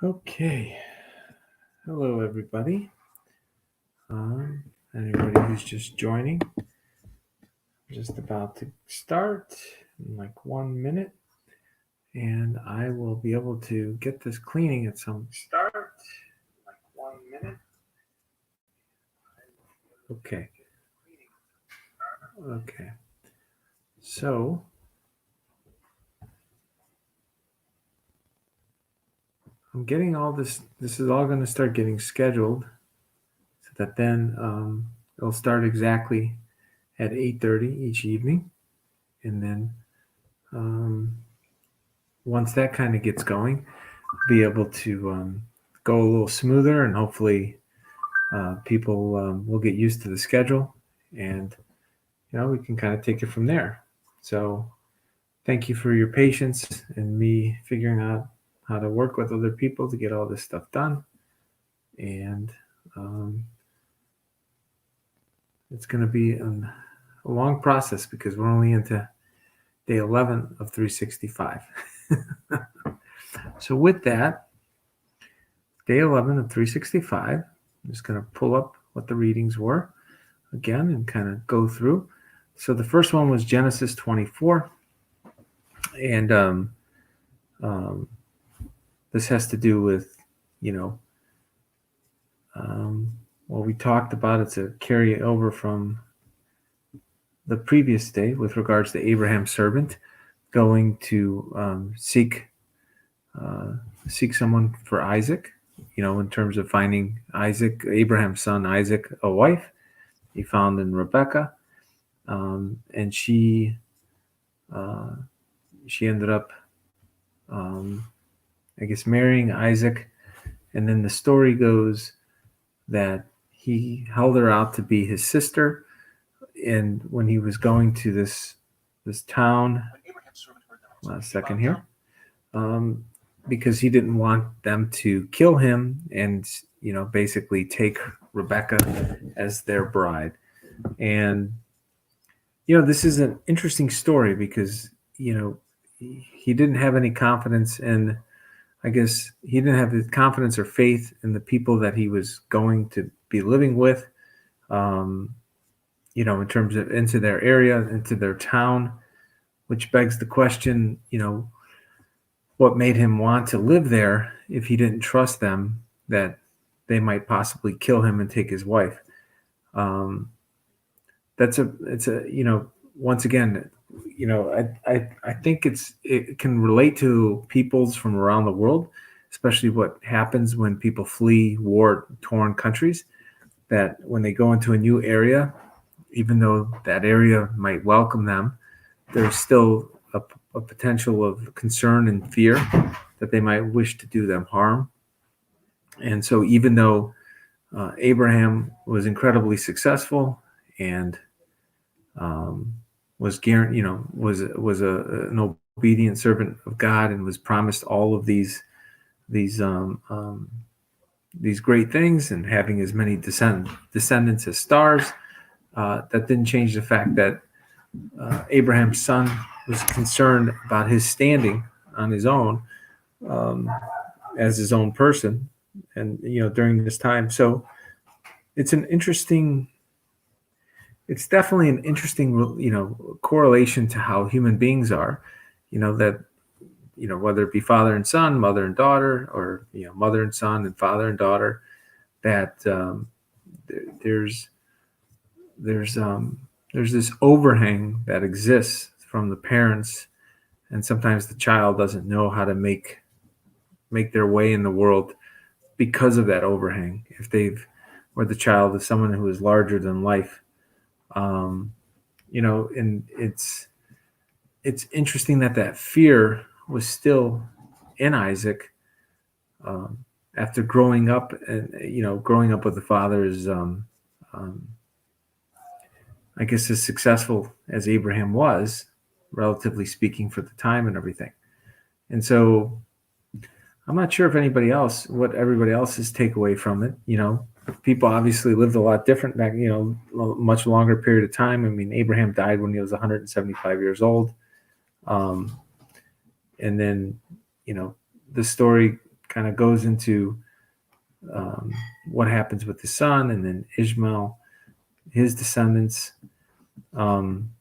Okay. Hello, everybody. Anybody who's just joining, just about to start in like 1 minute, and I will be able to get this cleaning at some start in like 1 minute. Okay. Okay. So I'm getting all this. This is all going to start getting scheduled, so that then it'll start exactly at 8:30 each evening, and then once that kind of gets going, be able to go a little smoother, and hopefully people will get used to the schedule, and we can kind of take it from there. So thank you for your patience and me figuring out how to work with other people to get all this stuff done. And it's going to be a long process because we're only into day 11 of 365. So with that, day 11 of 365, I'm just going to pull up what the readings were again and kind of go through. So the first one was Genesis 24, and this has to do with, what we talked about. It's a carryover from the previous day with regards to Abraham's servant going to seek someone for Isaac, in terms of finding Isaac, Abraham's son Isaac, a wife. He found in Rebecca, and she ended up, I guess, marrying Isaac. And then the story goes that he held her out to be his sister. And when he was going to this town, last second here, because he didn't want them to kill him and, basically take Rebecca as their bride. And, this is an interesting story because, he didn't have any confidence in, I guess he didn't have the confidence or faith in the people that he was going to be living with, in terms of into their area, into their town, which begs the question, what made him want to live there if he didn't trust them that they might possibly kill him and take his wife? It's once again, I think it can relate to peoples from around the world, especially what happens when people flee war-torn countries, that when they go into a new area, even though that area might welcome them, there's still a potential of concern and fear that they might wish to do them harm. And so even though Abraham was incredibly successful and was an obedient servant of God and was promised all of these great things and having as many descendants as stars, that didn't change the fact that Abraham's son was concerned about his standing on his own, as his own person, and during this time. So it's definitely an interesting correlation to how human beings are, that whether it be father and son, mother and daughter, or mother and son and father and daughter, that there's this overhang that exists from the parents, and sometimes the child doesn't know how to make their way in the world because of that overhang. Or the child is someone who is larger than life, and it's interesting that fear was still in Isaac after growing up, and growing up with the father is, I guess, as successful as Abraham was, relatively speaking, for the time and everything. And so I'm not sure what everybody else's takeaway from it. People obviously lived a lot different back, much longer period of time. I mean, Abraham died when he was 175 years old. And then, the story kind of goes into what happens with the son, and then Ishmael, his descendants. I'm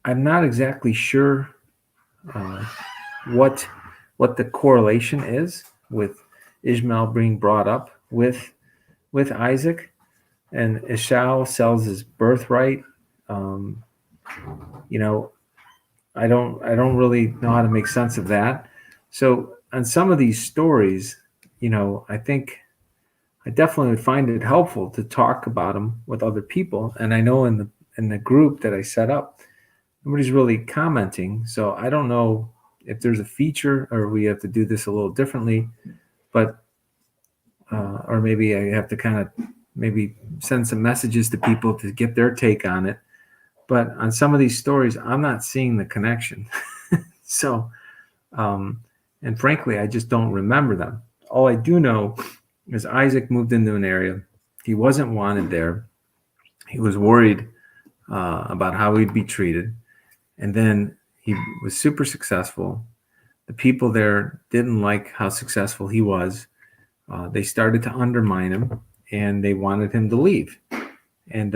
not exactly sure uh, what the correlation is with Ishmael being brought up with Isaac, and Esau sells his birthright. Um, you know, I don't really know how to make sense of that. So on some of these stories, I think I definitely would find it helpful to talk about them with other people. And I know in the group that I set up, nobody's really commenting. So I don't know if there's a feature or we have to do this a little differently, but or maybe I have to kind of maybe send some messages to people to get their take on it. But on some of these stories, I'm not seeing the connection. So, and frankly, I just don't remember them. All I do know is Isaac moved into an area. He wasn't wanted there. He was worried about how he'd be treated. And then he was super successful. The people there didn't like how successful he was. They started to undermine him, and they wanted him to leave. And,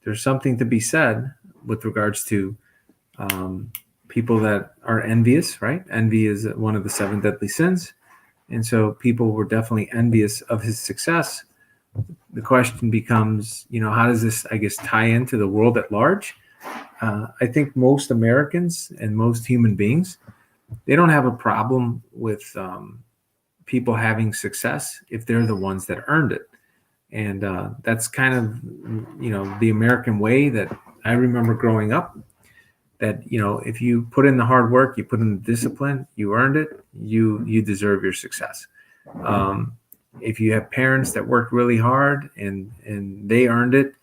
there's something to be said with regards to people that are envious, right? Envy is one of the 7 deadly sins. And so people were definitely envious of his success. The question becomes, how does this, I guess, tie into the world at large? I think most Americans and most human beings, they don't have a problem with people having success if they're the ones that earned it. And that's kind of, the American way that I remember growing up, that, if you put in the hard work, you put in the discipline, you earned it, you deserve your success. If you have parents that worked really hard and they earned it,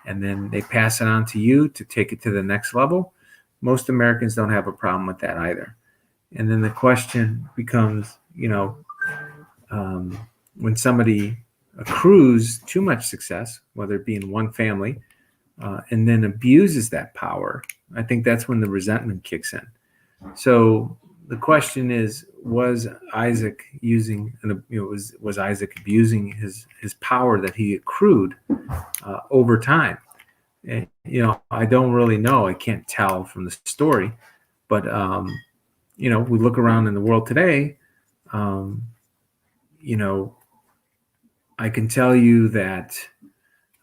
and then they pass it on to you to take it to the next level, most Americans don't have a problem with that either. And then the question becomes, when somebody accrues too much success, whether it be in one family, and then abuses that power, I think that's when the resentment kicks in. So the question is, was Isaac using, was Isaac abusing his power that he accrued over time? And, I don't really know. I can't tell from the story, but we look around in the world today. I can tell you that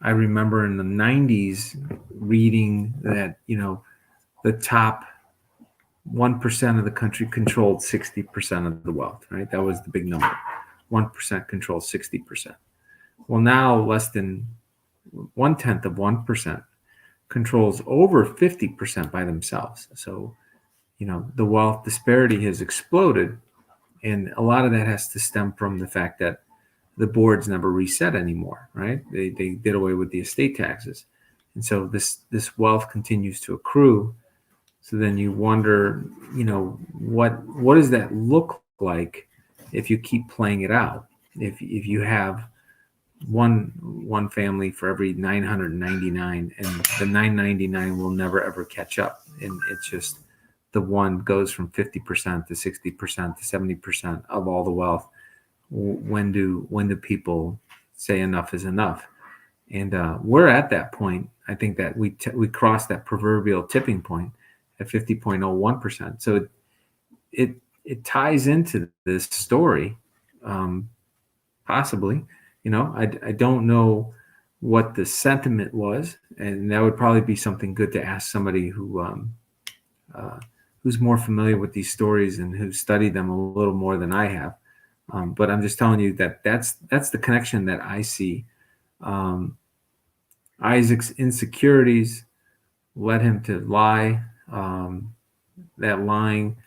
I remember in the 90s reading that, the top 1% of the country controlled 60% of the wealth, right? That was the big number. 1% controlled 60%. Well, now less than 1/10 of 1% controls over 50% by themselves. So, the wealth disparity has exploded. And a lot of that has to stem from the fact that the boards never reset anymore, right? They did away with the estate taxes. And so this wealth continues to accrue. So then you wonder, what does that look like if you keep playing it out? If you have one family for every 999, and the 999 will never ever catch up, and it's just the one goes from 50% to 60% to 70% of all the wealth. When do people say enough is enough? And we're at that point. I think that we crossed that proverbial tipping point at 50.01%. So it ties into this story, possibly. I don't know what the sentiment was, and that would probably be something good to ask somebody who's more familiar with these stories and who's studied them a little more than I have. But I'm just telling you that that's the connection that I see. Isaac's insecurities led him to lie. That lying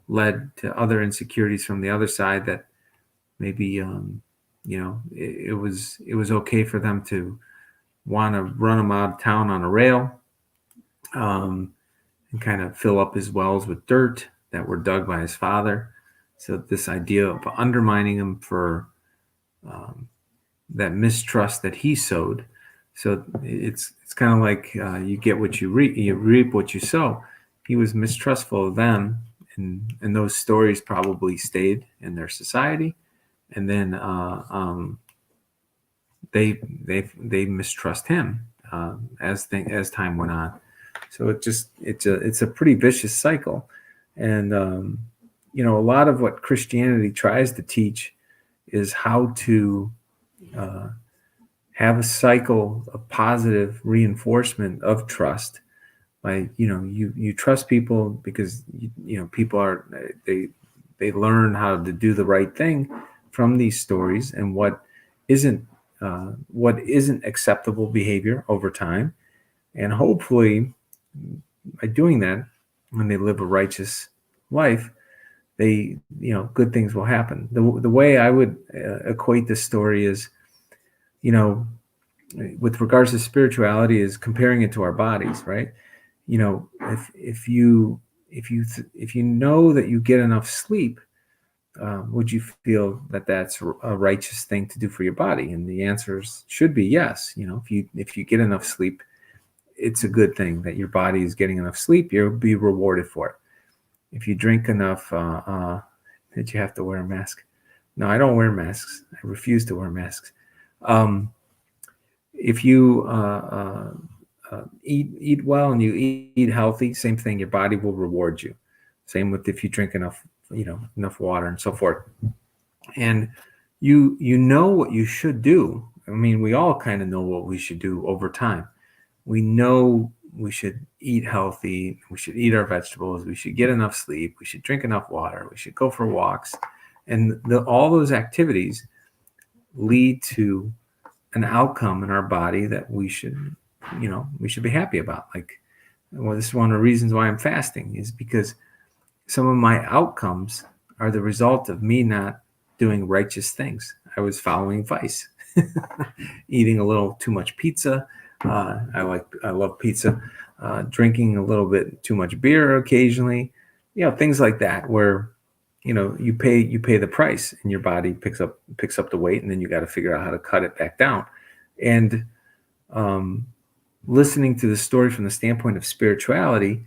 led to other insecurities from the other side, that maybe it was okay for them to want to run him out of town on a rail, and kind of fill up his wells with dirt that were dug by his father. So this idea of undermining him for that mistrust that he sowed. So it's kind of like you get what you reap what you sow. He was mistrustful of them, and those stories probably stayed in their society, and then they mistrust him as time went on. So it's a pretty vicious cycle, and a lot of what Christianity tries to teach is how to have a cycle of positive reinforcement of trust. By you trust people because people are they learn how to do the right thing from these stories, and isn't acceptable behavior over time, and hopefully by doing that, when they live a righteous life, they good things will happen. The way I would equate this story is, with regards to spirituality, is comparing it to our bodies, right? If you know that you get enough sleep, would you feel that that's a righteous thing to do for your body? And the answer should be yes. If you get enough sleep, it's a good thing that your body is getting enough sleep. You'll be rewarded for it. If you drink enough, did you have to wear a mask? No, I don't wear masks. I refuse to wear masks. If you eat well and you eat healthy, same thing. Your body will reward you. Same with if you drink enough water and so forth. And you know what you should do. I mean, we all kind of know what we should do over time. We know we should eat healthy. We should eat our vegetables. We should get enough sleep. We should drink enough water. We should go for walks. And all those activities lead to an outcome in our body that we should be happy about. This is one of the reasons why I'm fasting, is because some of my outcomes are the result of me not doing righteous things. I was following vice, eating a little too much pizza. I love pizza. Drinking a little bit too much beer occasionally, things like that, where you pay the price, and your body picks up the weight, and then you got to figure out how to cut it back down. And listening to the story from the standpoint of spirituality,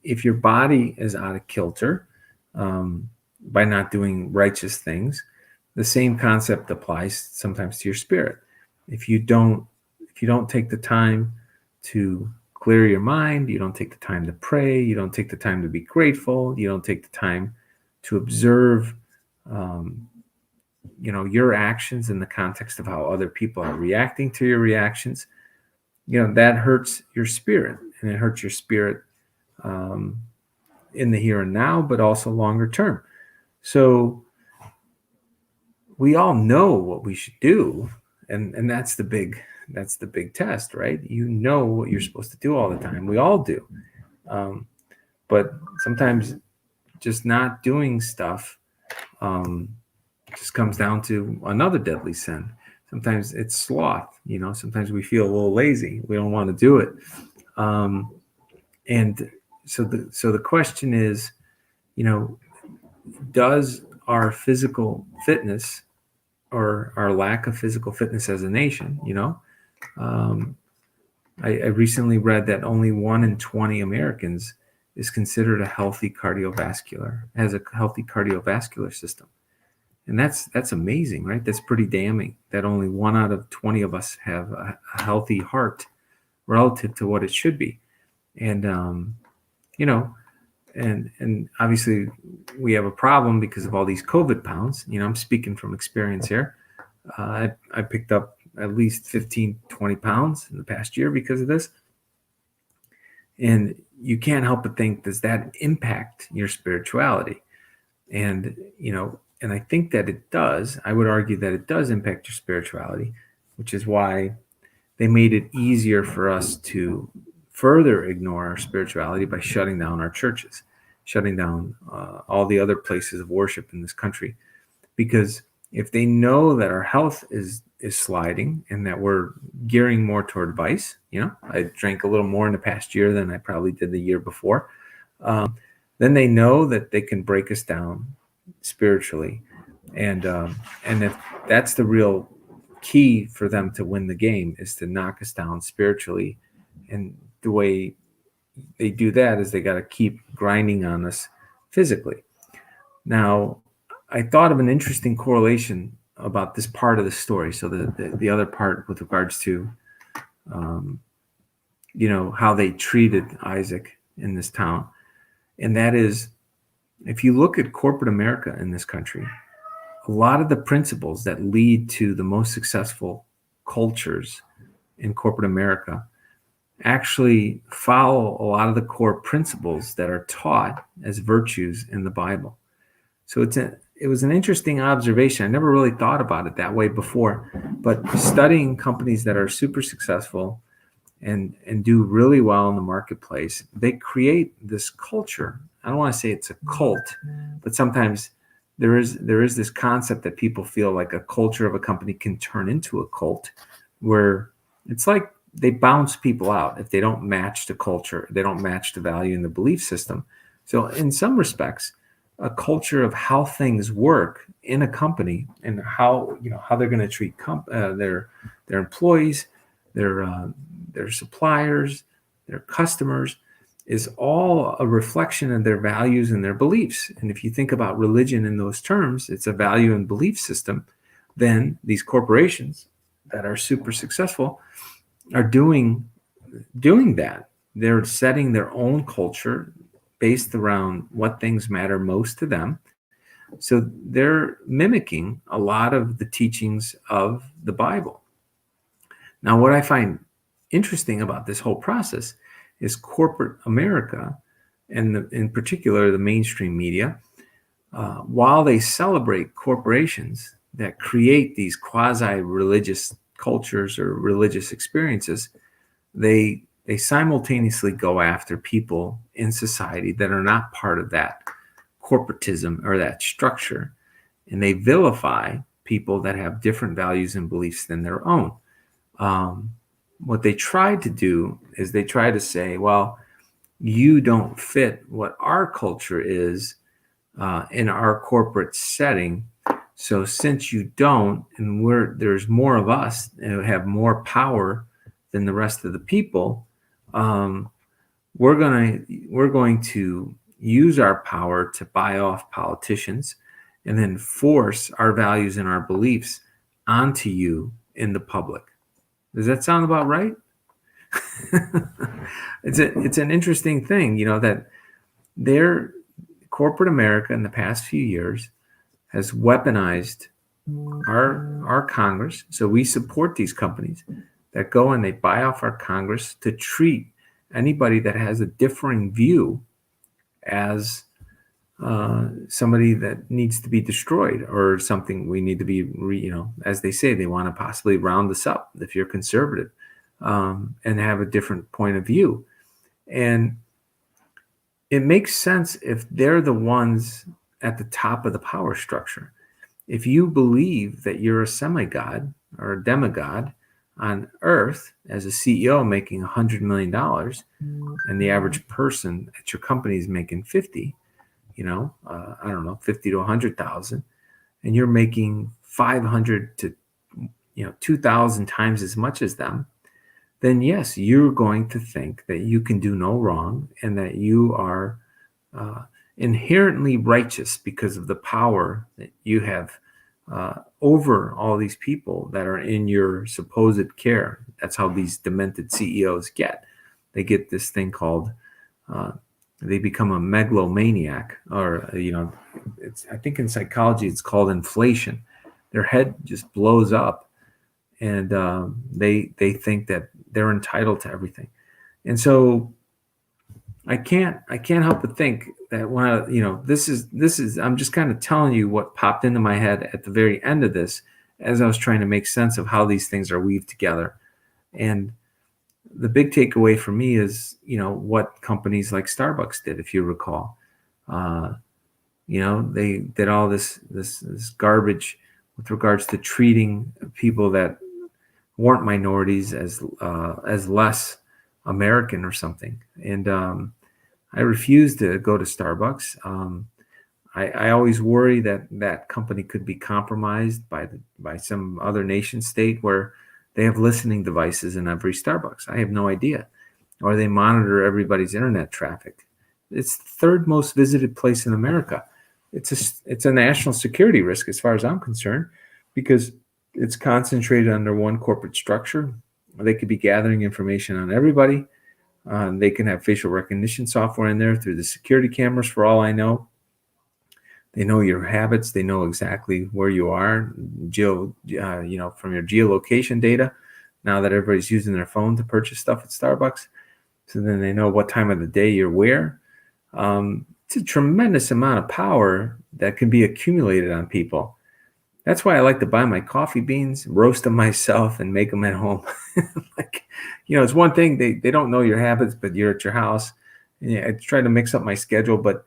if your body is out of kilter by not doing righteous things, the same concept applies sometimes to your spirit. If you don't take the time to clear your mind, you don't take the time to pray, you don't take the time to be grateful, you don't take the time to observe your actions in the context of how other people are reacting to your reactions, that hurts your spirit, and it hurts your spirit in the here and now, but also longer term. So we all know what we should do, and that's the big test, right? You know what you're supposed to do all the time. We all do. But sometimes just not doing stuff just comes down to another deadly sin. Sometimes it's sloth. Sometimes we feel a little lazy. We don't want to do it. And so the question is, does our physical fitness, or our lack of physical fitness as a nation, I recently read that only 1 in 20 Americans is considered has a healthy cardiovascular system. And that's amazing, right? That's pretty damning that only 1 out of 20 of us have a healthy heart relative to what it should be. And, and obviously we have a problem because of all these COVID pounds. I'm speaking from experience here. I picked up at least 15, 20 pounds in the past year because of this. And you can't help but think, does that impact your spirituality? And, and I think that it does. I would argue that it does impact your spirituality, which is why they made it easier for us to further ignore our spirituality by shutting down our churches, shutting down all the other places of worship in this country. Because if they know that our health is sliding and that we're gearing more toward vice, I drank a little more in the past year than I probably did the year before, then they know that they can break us down spiritually. And if that's the real key for them to win the game, is to knock us down spiritually. And the way they do that is they got to keep grinding on us physically. Now, I thought of an interesting correlation about this part of the story. So the other part with regards to, how they treated Isaac in this town. And that is, if you look at corporate America in this country, a lot of the principles that lead to the most successful cultures in corporate America actually follow a lot of the core principles that are taught as virtues in the Bible. So it was an interesting observation. I never really thought about it that way before, but studying companies that are super successful and do really well in the marketplace, they create this culture. I don't want to say it's a cult, but sometimes there is this concept that people feel like a culture of a company can turn into a cult, where it's like they bounce people out if they don't match the culture, they don't match the value and the belief system. So in some respects, a culture of how things work in a company and how they're going to treat their employees, their suppliers, their customers, is all a reflection of their values and their beliefs. And if you think about religion in those terms, it's a value and belief system. Then these corporations that are super successful are doing that. They're setting their own culture based around what things matter most to them. So they're mimicking a lot of the teachings of the Bible. Now, what I find interesting about this whole process is corporate America, and in particular the mainstream media, while they celebrate corporations that create these quasi-religious cultures or religious experiences, they simultaneously go after people in society that are not part of that corporatism or that structure, and they vilify people that have different values and beliefs than their own. What they try to do is they try to say, well, you don't fit what our culture is in our corporate setting. So since you don't, and there's more of us and have more power than the rest of the people, we're going to use our power to buy off politicians and then force our values and our beliefs onto you in the public. Does that sound about right? It's an interesting thing, that their corporate America in the past few years has weaponized our Congress. So we support these companies that go and they buy off our Congress to treat anybody that has a differing view as somebody that needs to be destroyed, or something we need to be, as they say, they want to possibly round us up if you're conservative and have a different point of view. And it makes sense if they're the ones at the top of the power structure. If you believe that you're a semi-god or a demigod on earth as a CEO making $100 million, and the average person at your company is making 50, I don't know, 50 to 100,000, and you're making 500 to 2,000 times as much as them, then yes, you're going to think that you can do no wrong and that you are inherently righteous because of the power that you have over all these people that are in your supposed care. That's how these demented CEOs get. They get this thing called they become a megalomaniac, or I think in psychology it's called inflation. Their head just blows up, and they think that they're entitled to everything. And so I can't help but think that when this is I'm just kind of telling you what popped into my head at the very end of this as I was trying to make sense of how these things are weaved together. And the big takeaway for me is, what companies like Starbucks did, if you recall. They did all this garbage with regards to treating people that weren't minorities as less American or something. And I refuse to go to Starbucks. I always worry that company could be compromised by some other nation state where they have listening devices in every Starbucks. I have no idea. Or they monitor everybody's internet traffic. It's the third most visited place in America. It's a national security risk as far as I'm concerned, because it's concentrated under one corporate structure. They could be gathering information on everybody. They can have facial recognition software in there through the security cameras. For all I know, they know your habits. They know exactly where you are, from your geolocation data. Now that everybody's using their phone to purchase stuff at Starbucks, so then they know what time of the day you're where. It's a tremendous amount of power that can be accumulated on people. That's why I like to buy my coffee beans, roast them myself, and make them at home. It's one thing they don't know your habits, but you're at your house. Yeah, I try to mix up my schedule, but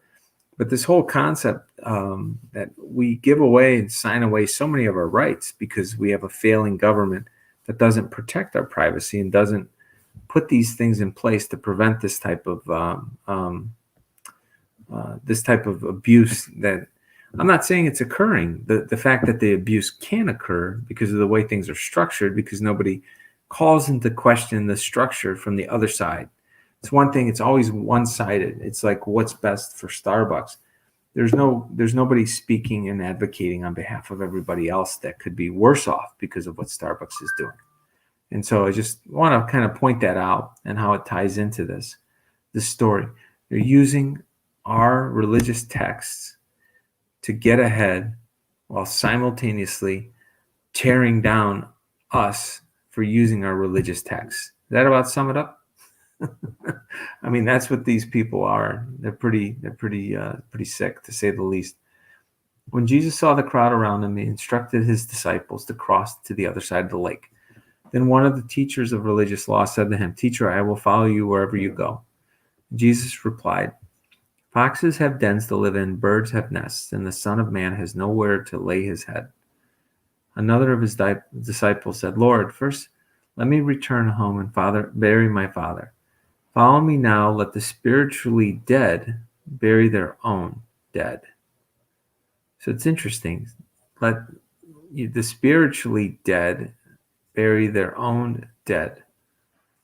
this whole concept that we give away and sign away so many of our rights because we have a failing government that doesn't protect our privacy and doesn't put these things in place to prevent this type of abuse. That I'm not saying it's occurring. The fact that the abuse can occur because of the way things are structured, because nobody calls into question the structure from the other side. It's one thing. It's always one-sided. It's like, what's best for Starbucks. There's nobody speaking and advocating on behalf of everybody else that could be worse off because of what Starbucks is doing. And so I just want to kind of point that out and how it ties into this story. They're using our religious texts to get ahead while simultaneously tearing down us for using our religious texts. Does that about sum it up? I mean, that's what these people are. They're pretty sick, to say the least. When Jesus saw the crowd around him, he instructed his disciples to cross to the other side of the lake. Then one of the teachers of religious law said to him, "Teacher, I will follow you wherever you go." Jesus replied, "Foxes have dens to live in, birds have nests, and the Son of Man has nowhere to lay his head." Another of his disciples said, "Lord, first let me return home and bury my father. Follow me now. Let the spiritually dead bury their own dead." So it's interesting. Let the spiritually dead bury their own dead.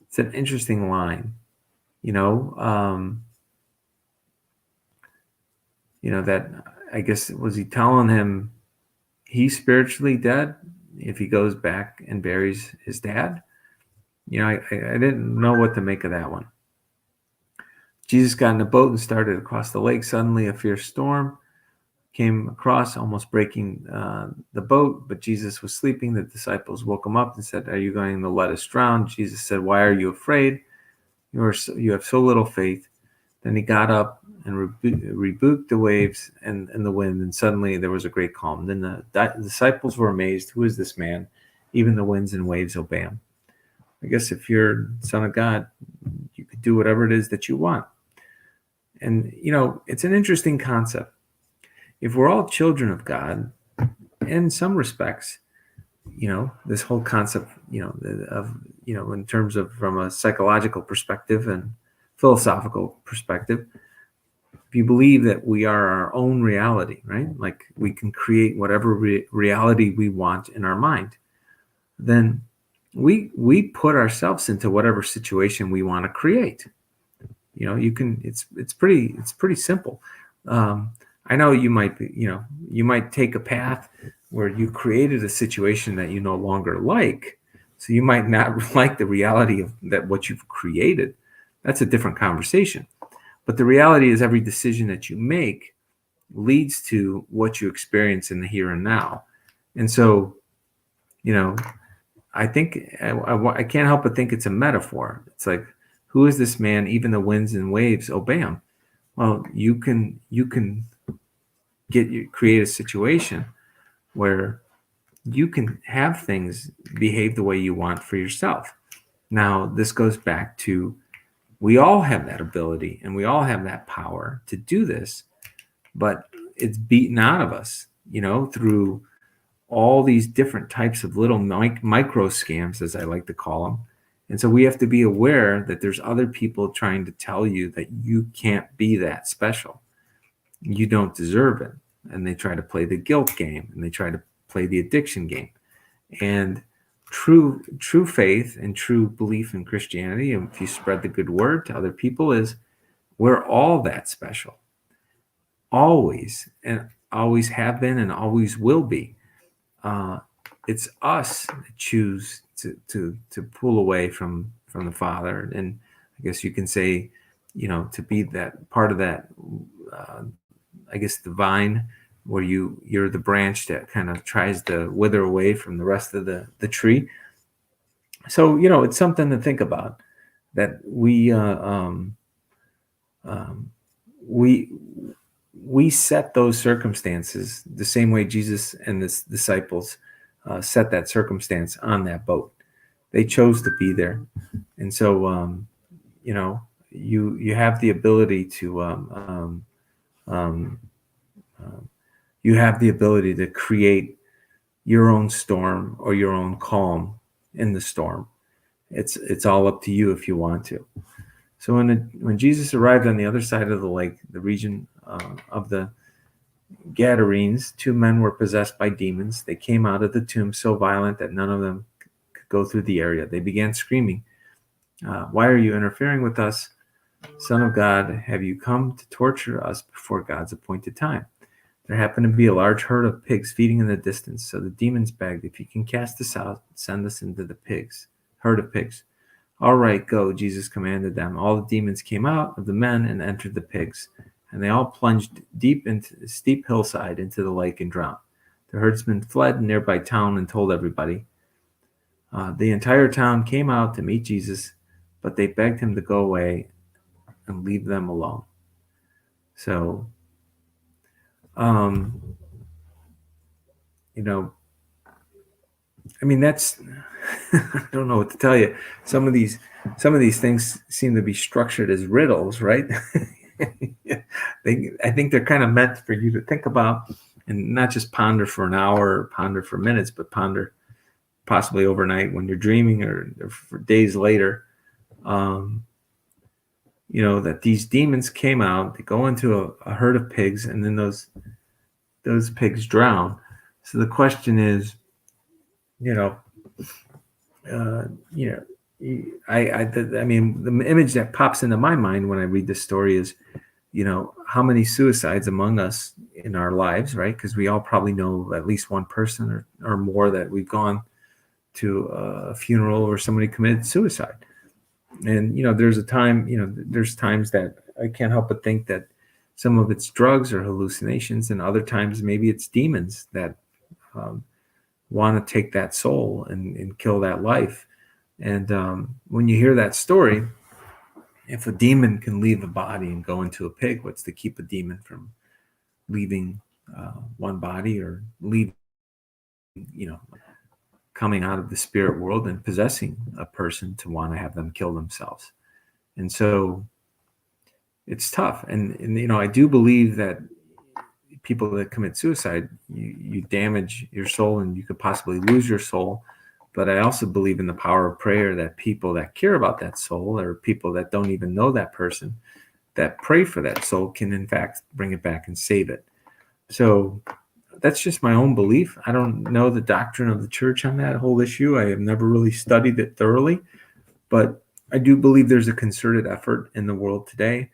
It's an interesting line. That, I guess, was he telling him he's spiritually dead if he goes back and buries his dad? I didn't know what to make of that one. Jesus got in a boat and started across the lake. Suddenly a fierce storm came across, almost breaking the boat, but Jesus was sleeping. The disciples woke him up and said, "Are you going to let us drown?" Jesus said, "Why are you afraid? You have so little faith." Then he got up and rebuked the waves and the wind, and suddenly there was a great calm. Then the disciples were amazed. "Who is this man? Even the winds and waves obey him." I guess if you're the Son of God, you could do whatever it is that you want. And, it's an interesting concept. If we're all children of God, in some respects, this whole concept, in terms of from a psychological perspective and philosophical perspective, if you believe that we are our own reality, right? Like we can create whatever reality we want in our mind, then we put ourselves into whatever situation we want to create. It's pretty simple. I know you might be, you might take a path where you created a situation that you no longer like. So you might not like the reality of that, what you've created. That's a different conversation. But the reality is every decision that you make leads to what you experience in the here and now. And so, I think I can't help but think it's a metaphor. It's like, who is this man? Even the winds and waves obey him. Well, you can create a situation where you can have things behave the way you want for yourself. Now, this goes back to, we all have that ability and we all have that power to do this, but it's beaten out of us, through all these different types of little micro scams, as I like to call them. And so we have to be aware that there's other people trying to tell you that you can't be that special. You don't deserve it. And they try to play the guilt game, and they try to play the addiction game. And true faith and true belief in Christianity, and if you spread the good word to other people, is We're all that special, always, and always have been and always will be. Uh, it's us that choose to pull away from the Father, and I guess you can say, to be that part of that, uh, I guess, the vine, where you're the branch that kind of tries to wither away from the rest of the tree. So it's something to think about, that um, we we set those circumstances the same way Jesus and his disciples set that circumstance on that boat. They chose to be there, and so you have the ability to um, um, you have the ability to create your own storm or your own calm in the storm. It's all up to you if you want to. So when Jesus arrived on the other side of the lake, the region of the Gadarenes, two men were possessed by demons. They came out of the tomb so violent that none of them could go through the area. They began screaming, "Why are you interfering with us, Son of God? Have you come to torture us before God's appointed time?" There happened to be a large herd of pigs feeding in the distance, so the demons begged, "If you can cast us out, send us into the herd of pigs." "All right, go," Jesus commanded them. All the demons came out of the men and entered the pigs, and they all plunged deep into the steep hillside into the lake and drowned. The herdsmen fled to a nearby town and told everybody. The entire town came out to meet Jesus, but they begged him to go away and leave them alone. So, um, I mean, that's I don't know what to tell you. Some of these things seem to be structured as riddles, right? I think they're kind of meant for you to think about, and not just ponder for an hour or ponder for minutes, but ponder possibly overnight when you're dreaming, or for days later. That these demons came out, they go into a herd of pigs, and then those pigs drown. So the question is, I mean, the image that pops into my mind when I read this story is, how many suicides among us in our lives, right? Because we all probably know at least one person or more that we've gone to a funeral where somebody committed suicide. And, there's times that I can't help but think that some of it's drugs or hallucinations, and other times maybe it's demons that want to take that soul and kill that life. And when you hear that story, if a demon can leave a body and go into a pig, what's to keep a demon from leaving one body, or leaving, coming out of the spirit world and possessing a person to want to have them kill themselves? And so it's tough. And I do believe that people that commit suicide, you damage your soul and you could possibly lose your soul. But I also believe in the power of prayer, that people that care about that soul, or people that don't even know that person, that pray for that soul, can in fact bring it back and save it. So that's just my own belief. I don't know the doctrine of the church on that whole issue. I have never really studied it thoroughly, but I do believe there's a concerted effort in the world today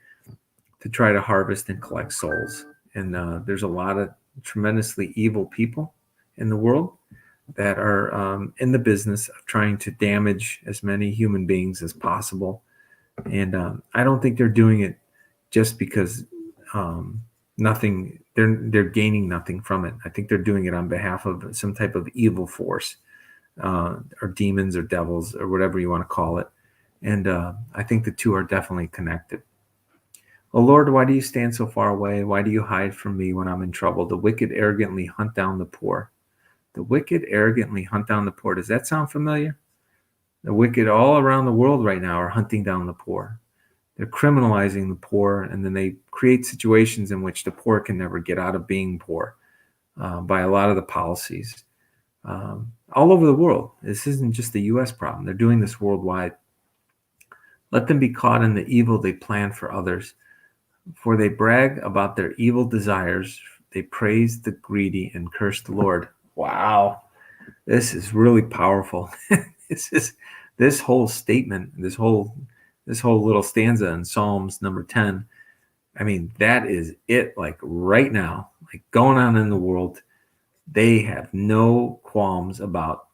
to try to harvest and collect souls. And there's a lot of tremendously evil people in the world that are in the business of trying to damage as many human beings as possible. And I don't think they're doing it just because they're gaining nothing from it. I think they're doing it on behalf of some type of evil force, or demons or devils or whatever you want to call it. And I think the two are definitely connected. "Oh Lord, why do you stand so far away? Why do you hide from me when I'm in trouble? The wicked arrogantly hunt down the poor." The wicked arrogantly hunt down the poor. Does that sound familiar? The wicked all around the world right now are hunting down the poor. They're criminalizing the poor, and then they create situations in which the poor can never get out of being poor by a lot of the policies all over the world. This isn't just a U.S. problem. They're doing this worldwide. "Let them be caught in the evil they plan for others, for they brag about their evil desires. They praise the greedy and curse the Lord." Wow, this is really powerful. This whole statement, this whole little stanza in Psalms number 10 I mean, that is it. Like right now, like going on in the world, they have no qualms about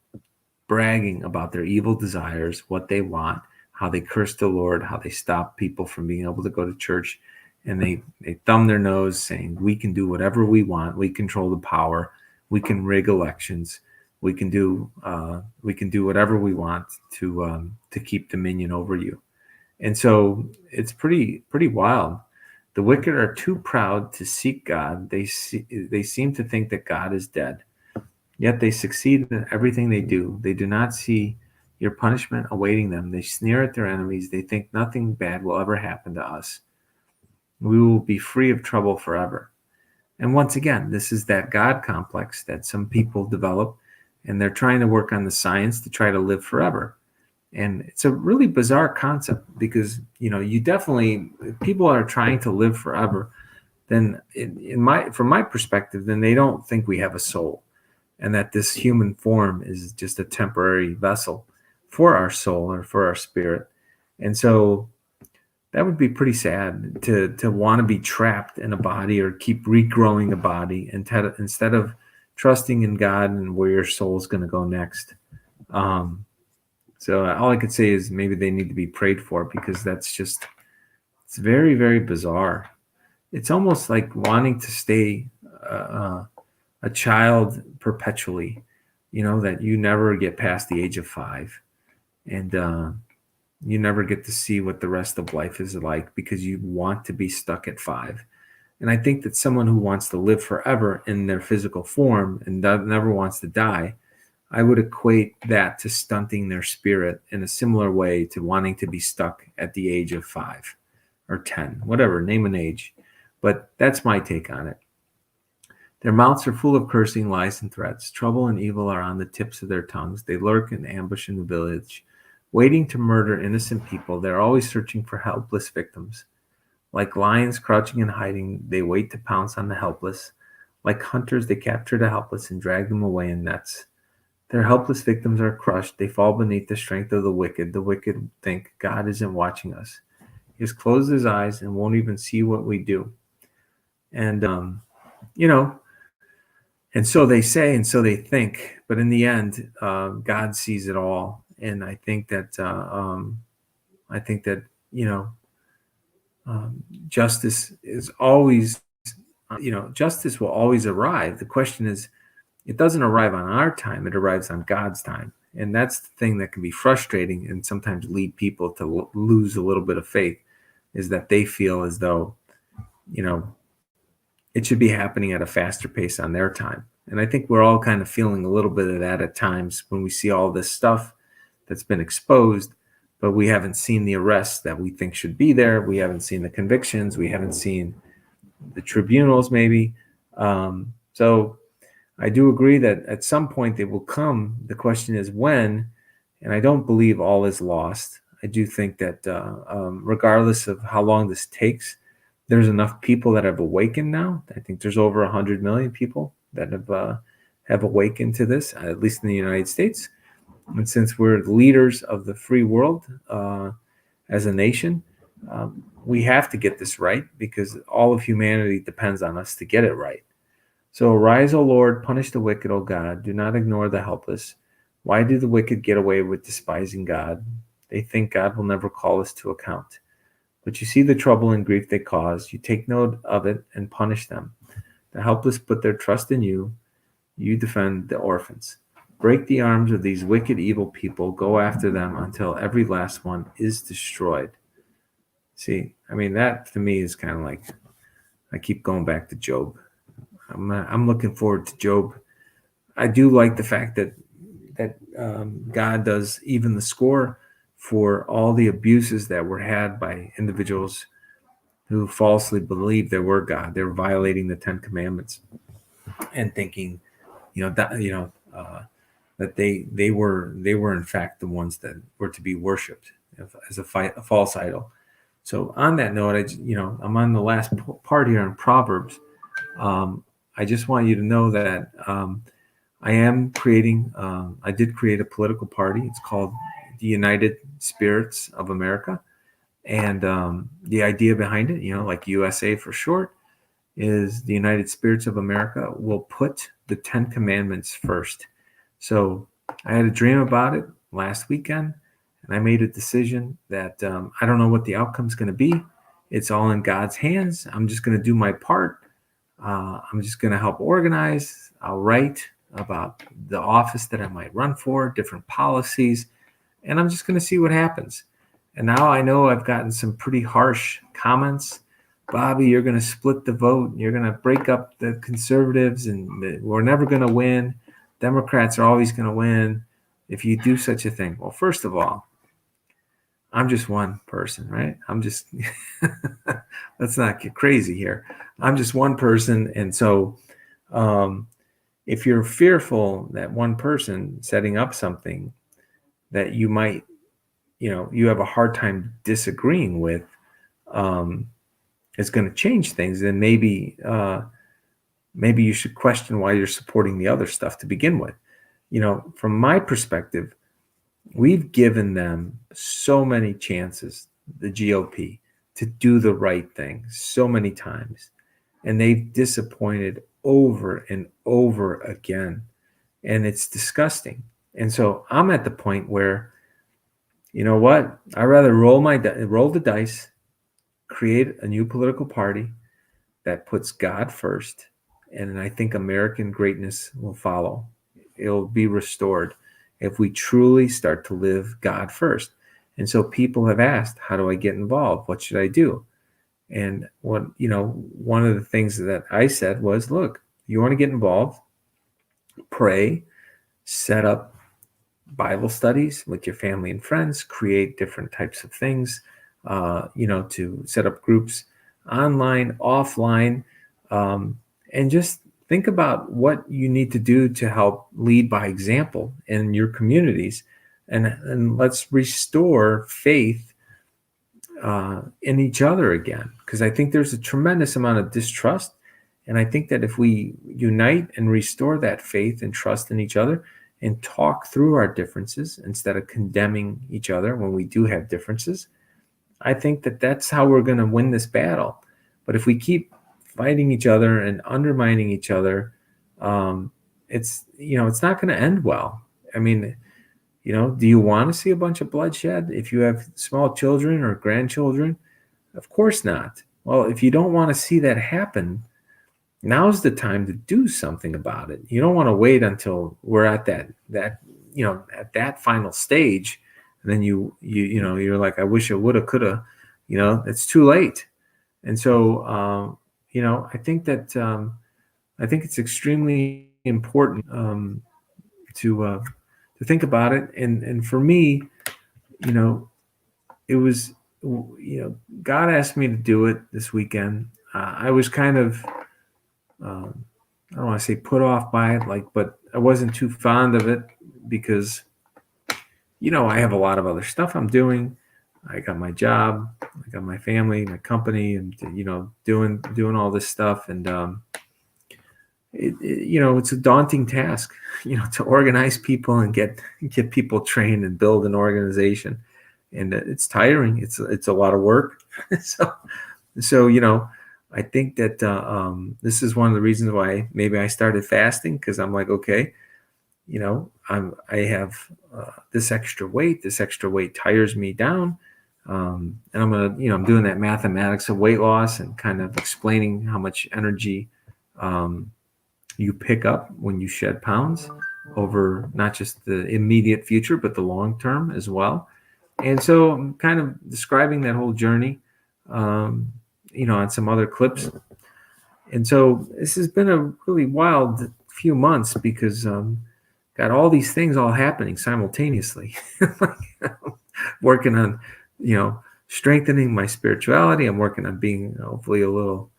bragging about their evil desires, what they want, how they curse the Lord, how they stop people from being able to go to church, and they thumb their nose saying, we can do whatever we want, we control the power, we can rig elections, we can do whatever we want to keep dominion over you. And so it's pretty wild. The wicked are too proud to seek God. They seem to think that God is dead. Yet they succeed in everything they do. They do not see your punishment awaiting them. They sneer at their enemies. They think nothing bad will ever happen to us. We will be free of trouble forever. And once again, this is that God complex that some people develop, and they're trying to work on the science to try to live forever. And it's a really bizarre concept because, you definitely, if people are trying to live forever, then from my perspective, then they don't think we have a soul, and that this human form is just a temporary vessel for our soul or for our spirit. And so that would be pretty sad to want to be trapped in a body or keep regrowing a body instead of trusting in God and where your soul is going to go next. So all I could say is maybe they need to be prayed for, because it's very, very bizarre. It's almost like wanting to stay a child perpetually, that you never get past the age of 5, and you never get to see what the rest of life is like because you want to be stuck at 5. And I think that someone who wants to live forever in their physical form and never wants to die, I would equate that to stunting their spirit in a similar way to wanting to be stuck at the age of 5 or 10, whatever, name an age. But that's my take on it. Their mouths are full of cursing, lies, and threats. Trouble and evil are on the tips of their tongues. They lurk in ambush in the village, waiting to murder innocent people. They're always searching for helpless victims. Like lions crouching and hiding, they wait to pounce on the helpless. Like hunters, they capture the helpless and drag them away in nets. Their helpless victims are crushed. They fall beneath the strength of the wicked. The wicked think God isn't watching us. He has closed his eyes and won't even see what we do. And, and so they say, and so they think, but in the end, God sees it all. And I think that, justice is always, justice will always arrive. The question is, it doesn't arrive on our time, it arrives on God's time. And that's the thing that can be frustrating and sometimes lead people to lose a little bit of faith, is that they feel as though, it should be happening at a faster pace on their time. And I think we're all kind of feeling a little bit of that at times when we see all this stuff that's been exposed, but we haven't seen the arrests that we think should be there. We haven't seen the convictions. We haven't seen the tribunals, maybe. So I do agree that at some point they will come. The question is when, and I don't believe all is lost. I do think that regardless of how long this takes, there's enough people that have awakened now. I think there's over 100 million people that have awakened to this, at least in the United States. And since we're leaders of the free world as a nation, we have to get this right, because all of humanity depends on us to get it right. So arise, O Lord, punish the wicked, O God. Do not ignore the helpless. Why do the wicked get away with despising God? They think God will never call us to account. But you see the trouble and grief they cause. You take note of it and punish them. The helpless put their trust in you. You defend the orphans. Break the arms of these wicked, evil people. Go after them until every last one is destroyed. See, I mean, that to me is kind of like, I keep going back to Job. I'm looking forward to Job. I do like the fact that God does even the score for all the abuses that were had by individuals who falsely believed there were God. They were violating the 10 Commandments and thinking, that they were in fact the ones that were to be worshipped as a false idol. So on that note, I'm on the last part here in Proverbs. I just want you to know that I am creating. I did create a political party. It's called the United Spirits of America, And the idea behind it, like USA for short, is the United Spirits of America will put the 10 Commandments first. So I had a dream about it last weekend, and I made a decision that I don't know what the outcome's going to be. It's all in God's hands. I'm just going to do my part. I'm just going to help organize. I'll write about the office that I might run for, different policies, and I'm just going to see what happens. And now I know I've gotten some pretty harsh comments. Bobby, you're going to split the vote. You're going to break up the conservatives, and we're never going to win. Democrats are always going to win if you do such a thing. Well, first of all, I'm just one person, right? I'm just, let's not get crazy here. I'm just one person. And so if you're fearful that one person setting up something that you might, you have a hard time disagreeing with, is going to change things, then maybe you should question why you're supporting the other stuff to begin with. From my perspective, we've given them so many chances, the GOP, to do the right thing so many times, and they've disappointed over and over again, and it's disgusting. And so I'm at the point where, you know what? I'd rather roll the dice, create a new political party that puts God first, and I think American greatness will follow. It'll be restored if we truly start to live God first. And so people have asked, how do I get involved? What should I do? And one of the things that I said was, look, you want to get involved, pray, set up Bible studies with your family and friends, create different types of things, to set up groups online, offline, and just think about what you need to do to help lead by example in your communities, and let's restore faith in each other again, because I think there's a tremendous amount of distrust, and I think that if we unite and restore that faith and trust in each other and talk through our differences instead of condemning each other when we do have differences, I think that that's how we're going to win this battle. But if we keep fighting each other and undermining each other, it's not going to end well. I mean, do you want to see a bunch of bloodshed if you have small children or grandchildren? Of course not. Well, if you don't want to see that happen, now's the time to do something about it. You don't want to wait until we're at that at that final stage, and then you're like, I wish I woulda, coulda. It's too late. And so I think it's extremely important to think about it. And for me, it was, God asked me to do it this weekend. I was kind of, I don't want to say put off by it, but I wasn't too fond of it because, I have a lot of other stuff I'm doing. I got my job, I got my family, my company, and doing all this stuff. And it's a daunting task, to organize people and get people trained and build an organization, and it's tiring. It's a lot of work. so I think that this is one of the reasons why maybe I started fasting, because I'm like, okay, I have this extra weight. This extra weight tires me down. And I'm I'm doing that mathematics of weight loss and kind of explaining how much energy you pick up when you shed pounds over not just the immediate future, but the long term as well. And so I'm kind of describing that whole journey, on some other clips. And so this has been a really wild few months because got all these things all happening simultaneously. Working on, strengthening my spirituality. I'm working on being hopefully a little,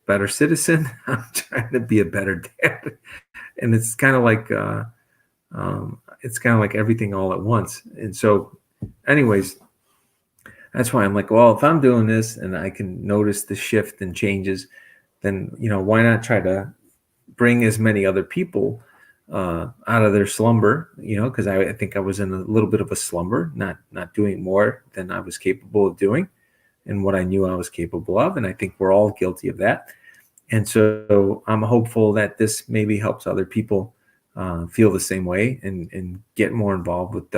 better citizen. I'm trying to be a better dad. And it's kind of like everything all at once. And so anyways, that's why I'm like, well, if I'm doing this and I can notice the shift and changes, then, why not try to bring as many other people out of their slumber, because I think I was in a little bit of a slumber, not doing more than I was capable of doing and what I knew I was capable of. And I think we're all guilty of that. And so I'm hopeful that this maybe helps other people feel the same way and get more involved with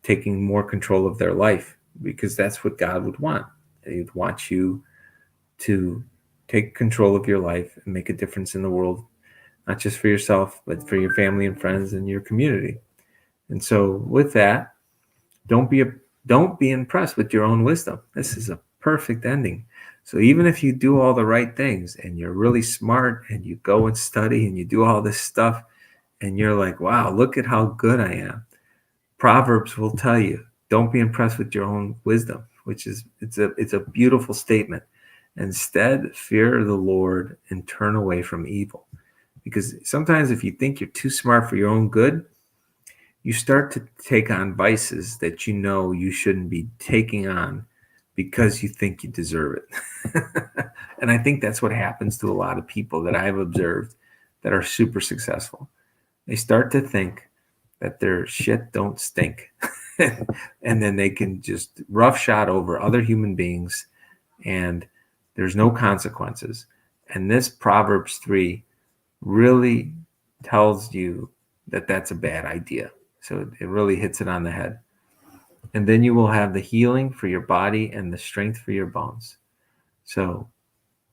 taking more control of their life, because that's what God would want. He'd want you to take control of your life and make a difference in the world, not just for yourself, but for your family and friends and your community. And so with that, don't be don't be impressed with your own wisdom. This is a perfect ending. So even if you do all the right things and you're really smart and you go and study and you do all this stuff and you're like, wow, look at how good I am. Proverbs will tell you, don't be impressed with your own wisdom, which is it's a beautiful statement. Instead, fear the Lord and turn away from evil. Because sometimes if you think you're too smart for your own good, you start to take on vices that you shouldn't be taking on because you think you deserve it. And I think that's what happens to a lot of people that I've observed that are super successful. They start to think that their shit don't stink. And then they can just roughshod over other human beings and there's no consequences. And this Proverbs 3 really tells you that that's a bad idea. So it really hits it on the head. And then you will have the healing for your body and the strength for your bones. So,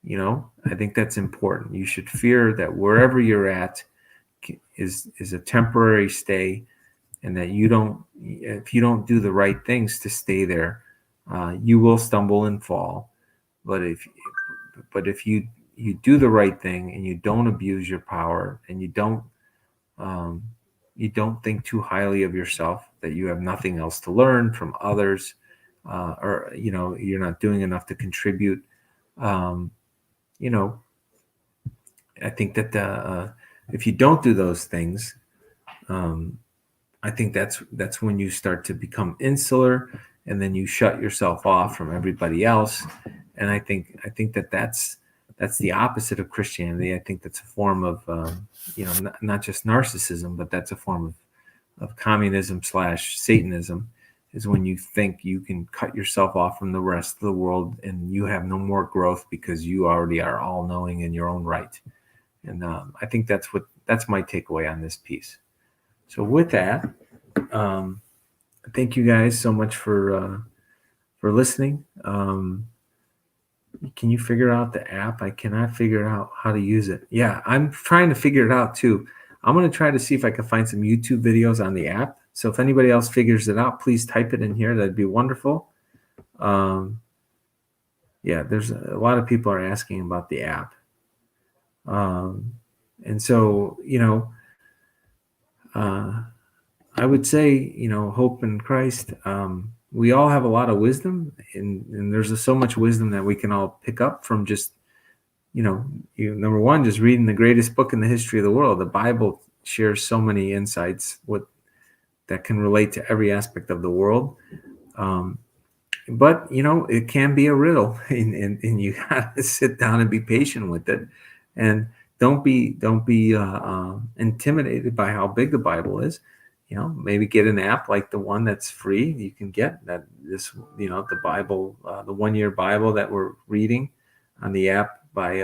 I think that's important. You should fear that wherever you're at is a temporary stay, and that if you don't do the right things to stay there, you will stumble and fall. But if you do the right thing and you don't abuse your power and you don't think too highly of yourself, that you have nothing else to learn from others, or you're not doing enough to contribute. You know, I think that if you don't do those things, I think that's when you start to become insular, and then you shut yourself off from everybody else. And I think that's the opposite of Christianity. I think that's a form of not just narcissism, but that's a form of communism / Satanism, is when you think you can cut yourself off from the rest of the world and you have no more growth because you already are all knowing in your own right. And I think that's my takeaway on this piece. So with that, thank you guys so much for listening. Can you figure out the app? I cannot figure out how to use it. Yeah, I'm trying to figure it out too. I'm going to try to see if I can find some YouTube videos on the app. So if anybody else figures it out, please type it in here. That'd be wonderful. Yeah, there's a lot of people are asking about the app. And so, I would say, hope in Christ. We all have a lot of wisdom, and there's so much wisdom that we can all pick up from just, number one, just reading the greatest book in the history of the world. The Bible shares so many insights that can relate to every aspect of the world. But it can be a riddle, and you gotta sit down and be patient with it, and don't be intimidated by how big the Bible is. Maybe get an app like the one that's free. You can get the Bible, the 1-year Bible that we're reading on the app by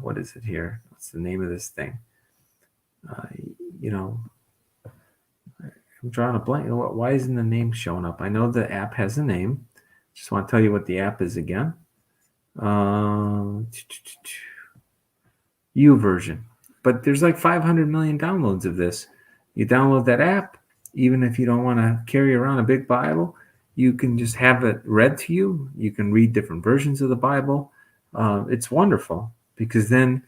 what is it here? What's the name of this thing? I'm drawing a blank. Why isn't the name showing up? I know the app has a name. Just want to tell you what the app is again. YouVersion. But there's like 500 million downloads of this. You download that app, even if you don't want to carry around a big Bible, you can just have it read to you. You can read different versions of the Bible. It's wonderful, because then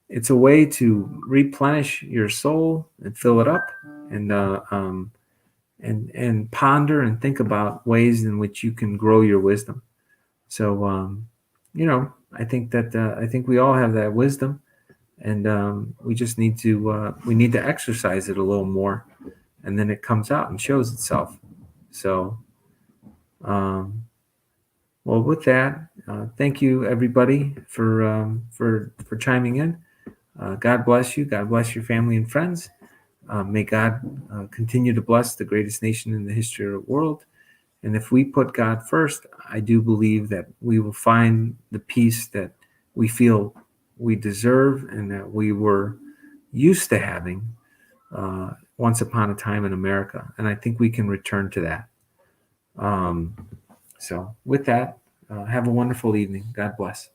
it's a way to replenish your soul and fill it up, and ponder and think about ways in which you can grow your wisdom. So, I think we all have that wisdom, and we just need to exercise it a little more, and then it comes out and shows itself. So, well, with that, thank you everybody for chiming in. God bless you. God bless your family and friends. May God continue to bless the greatest nation in the history of the world. And if we put God first, I do believe that we will find the peace that we feel we deserve and that we were used to having once upon a time in America. And I think we can return to that. So with that, have a wonderful evening. God bless.